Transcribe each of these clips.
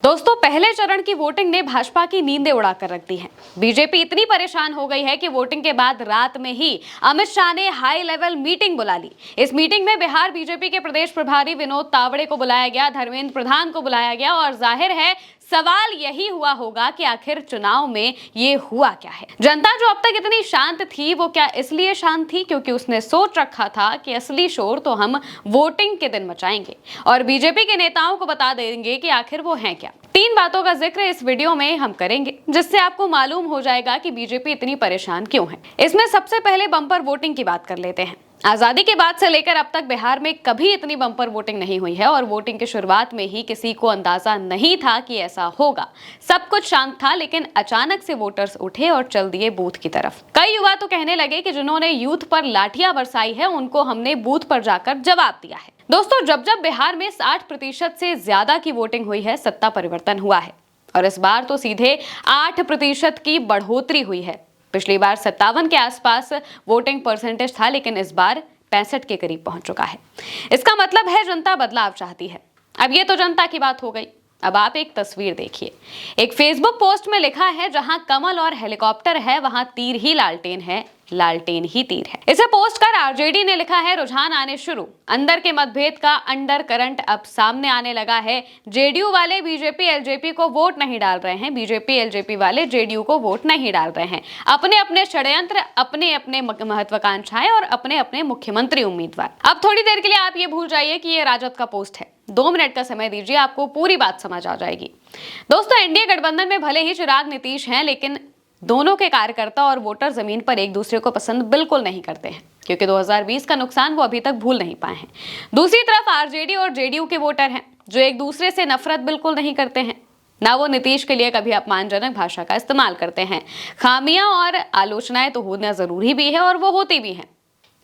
दोस्तों, पहले चरण की वोटिंग ने भाजपा की नींदें उड़ाकर रख दी हैं। बीजेपी इतनी परेशान हो गई है कि वोटिंग के बाद रात में ही अमित शाह ने हाई लेवल मीटिंग बुला ली। इस मीटिंग में बिहार बीजेपी के प्रदेश प्रभारी विनोद तावड़े को बुलाया गया, धर्मेंद्र प्रधान को बुलाया गया और जाहिर है सवाल यही हुआ होगा कि आखिर चुनाव में ये हुआ क्या है। जनता जो अब तक इतनी शांत थी, वो क्या इसलिए शांत थी क्योंकि उसने सोच रखा था कि असली शोर तो हम वोटिंग के दिन मचाएंगे और बीजेपी के नेताओं को बता देंगे कि आखिर वो हैं क्या। 3 बातों का जिक्र इस वीडियो में हम करेंगे जिससे आपको मालूम हो जाएगा कि बीजेपी इतनी परेशान क्यों है। इसमें सबसे पहले बम्पर वोटिंग की बात कर लेते हैं। आजादी के बाद से लेकर अब तक बिहार में कभी इतनी बम्पर वोटिंग नहीं हुई है और वोटिंग की शुरुआत में ही किसी को अंदाजा नहीं था कि ऐसा होगा। सब कुछ शांत था, लेकिन अचानक से वोटर्स उठे और चल दिए बूथ की तरफ। कई युवा तो कहने लगे कि जिन्होंने यूथ पर लाठियां बरसाई है उनको हमने बूथ पर जाकर जवाब दिया है। दोस्तों, जब बिहार में 60% से ज्यादा की वोटिंग हुई है, सत्ता परिवर्तन हुआ है और इस बार तो सीधे 8% की बढ़ोतरी हुई है। पिछली बार 57 के आसपास वोटिंग परसेंटेज था, लेकिन इस बार 65 के करीब पहुंच चुका है। इसका मतलब है जनता बदलाव चाहती है। अब ये तो जनता की बात हो गई। अब आप एक तस्वीर देखिए। एक फेसबुक पोस्ट में लिखा है, जहां कमल और हेलीकॉप्टर है वहां तीर ही लालटेन है, लालटेन ही तीर है। इसे पोस्ट कर आरजेडी ने लिखा है, रुझान आने शुरू, अंदर के मतभेद का अंडर करंट अब सामने आने लगा है। जेडीयू वाले बीजेपी एलजेपी को वोट नहीं डाल रहे हैं, बीजेपी एलजेपी वाले जेडीयू को वोट नहीं डाल रहे हैं। अपने अपने षड्यंत्र, अपने अपने महत्वाकांक्षाएं और अपने अपने मुख्यमंत्री उम्मीदवार। अब थोड़ी देर के लिए आप ये भूल जाइए कि ये राजद का पोस्ट है। 2 मिनट का समय दीजिए, आपको पूरी बात समझ आ जाएगी। दोस्तों, एनडीए गठबंधन में भले ही चिराग नीतीश हैं, लेकिन दोनों के कार्यकर्ता और वोटर जमीन पर एक दूसरे को पसंद बिल्कुल नहीं करते हैं, क्योंकि 2020 का नुकसान वो अभी तक भूल नहीं पाए हैं। दूसरी तरफ आरजेडी और जेडीयू के वोटर हैं जो एक दूसरे से नफरत बिल्कुल नहीं करते हैं। ना वो नीतीश के लिए कभी अपमानजनक भाषा का इस्तेमाल करते हैं। खामियां और आलोचनाएं तो होना जरूरी भी है और वो होती भी हैं,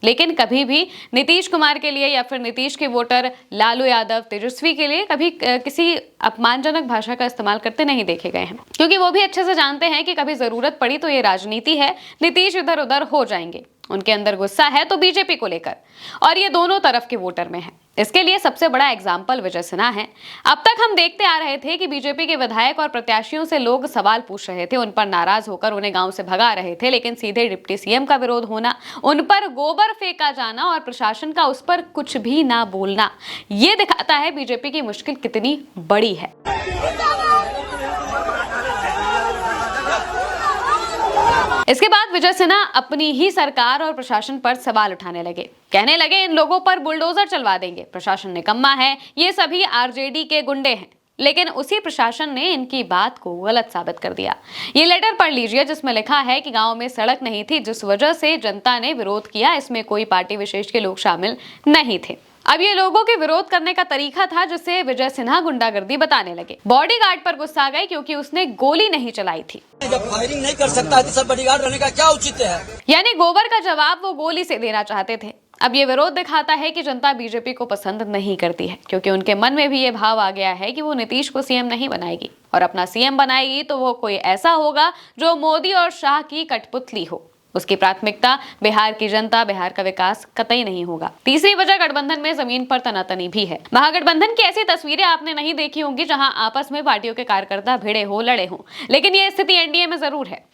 लेकिन कभी भी नीतीश कुमार के लिए या फिर नीतीश के वोटर लालू यादव, तेजस्वी के लिए कभी किसी अपमानजनक भाषा का इस्तेमाल करते नहीं देखे गए हैं, क्योंकि वो भी अच्छे से जानते हैं कि कभी जरूरत पड़ी तो ये राजनीति है, नीतीश इधर उधर हो जाएंगे। उनके अंदर गुस्सा है तो बीजेपी को लेकर, और ये दोनों तरफ के वोटर में है। इसके लिए सबसे बड़ा एग्जाम्पल विजय सिन्हा है। अब तक हम देखते आ रहे थे कि बीजेपी के विधायक और प्रत्याशियों से लोग सवाल पूछ रहे थे, उन पर नाराज होकर उन्हें गांव से भगा रहे थे, लेकिन सीधे डिप्टी सीएम का विरोध होना, उन पर गोबर फेंका जाना और प्रशासन का उस पर कुछ भी ना बोलना, ये दिखाता है बीजेपी की मुश्किल कितनी बड़ी है। इसके बाद विजय सिन्हा अपनी ही सरकार और प्रशासन पर सवाल उठाने लगे। कहने लगे, इन लोगों पर बुलडोजर चलवा देंगे, प्रशासन निकम्मा है, ये सभी आरजेडी के गुंडे हैं। लेकिन उसी प्रशासन ने इनकी बात को गलत साबित कर दिया। ये लेटर पढ़ लीजिए जिसमें लिखा है कि गांव में सड़क नहीं थी, जिस वजह से जनता ने विरोध किया, इसमें कोई पार्टी विशेष के लोग शामिल नहीं थे। अब ये लोगों के विरोध करने का तरीका था जिसे विजय सिन्हा गुंडागर्दी बताने लगे। बॉडीगार्ड पर गुस्सा गए क्योंकि उसने गोली नहीं चलाई थी। जब फायरिंग नहीं कर सकता है तो सब बॉडीगार्ड रहने का क्या उचित है? यानी गोबर का जवाब वो गोली से देना चाहते थे। अब ये विरोध दिखाता है कि जनता बीजेपी को पसंद नहीं करती है, क्योंकि उनके मन में भी ये भाव आ गया है कि वो नीतीश को सीएम नहीं बनाएगी, और अपना सीएम बनाएगी तो वो कोई ऐसा होगा जो मोदी और शाह की कठपुतली हो। उसकी प्राथमिकता बिहार की जनता, बिहार का विकास कतई नहीं होगा। तीसरी वजह गठबंधन में जमीन पर तनातनी भी है। महागठबंधन की ऐसी तस्वीरें आपने नहीं देखी होंगी जहां आपस में पार्टियों के कार्यकर्ता भिड़े हो, लड़े हों, लेकिन ये स्थिति एनडीए में जरूर है।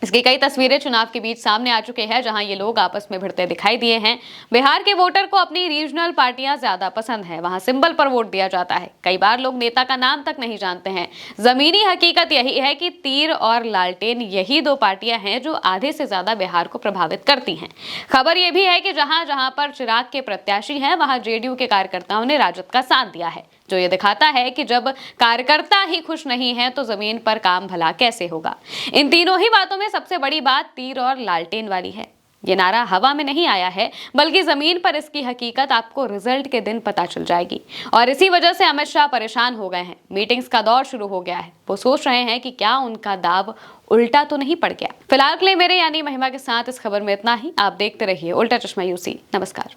इसकी कई तस्वीरें चुनाव के बीच सामने आ चुके हैं जहां ये लोग आपस में भिड़ते दिखाई दिए हैं। बिहार के वोटर को अपनी रीजनल पार्टियां ज्यादा पसंद है, वहां सिंबल पर वोट दिया जाता है। कई बार लोग नेता का नाम तक नहीं जानते हैं। जमीनी हकीकत यही है कि तीर और लालटेन यही 2 पार्टियां हैं जो आधे से ज्यादा बिहार को प्रभावित करती हैं। खबर यह भी है कि जहां जहां पर चिराग के प्रत्याशी हैं वहां जेडीयू के कार्यकर्ताओं ने राजद का साथ दिया है, जो ये दिखाता है कि जब कार्यकर्ता ही खुश नहीं है तो जमीन पर काम भला कैसे होगा। इन तीनों ही बातों में सबसे बड़ी बात तीर और लालटेन वाली है। ये नारा हवा में नहीं आया है, बल्कि जमीन पर इसकी हकीकत आपको रिजल्ट के दिन पता चल जाएगी। और इसी वजह से अमित शाह परेशान हो गए हैं। मीटिंग्स का दौर शुरू हो गया है। वो सोच रहे हैं कि क्या उनका दाव उल्टा तो नहीं पड़ गया। फिलहाल के लिए मेरे यानी महिमा के साथ इस खबर में इतना ही। आप देखते रहिए उल्टा चश्मा यूसी। नमस्कार।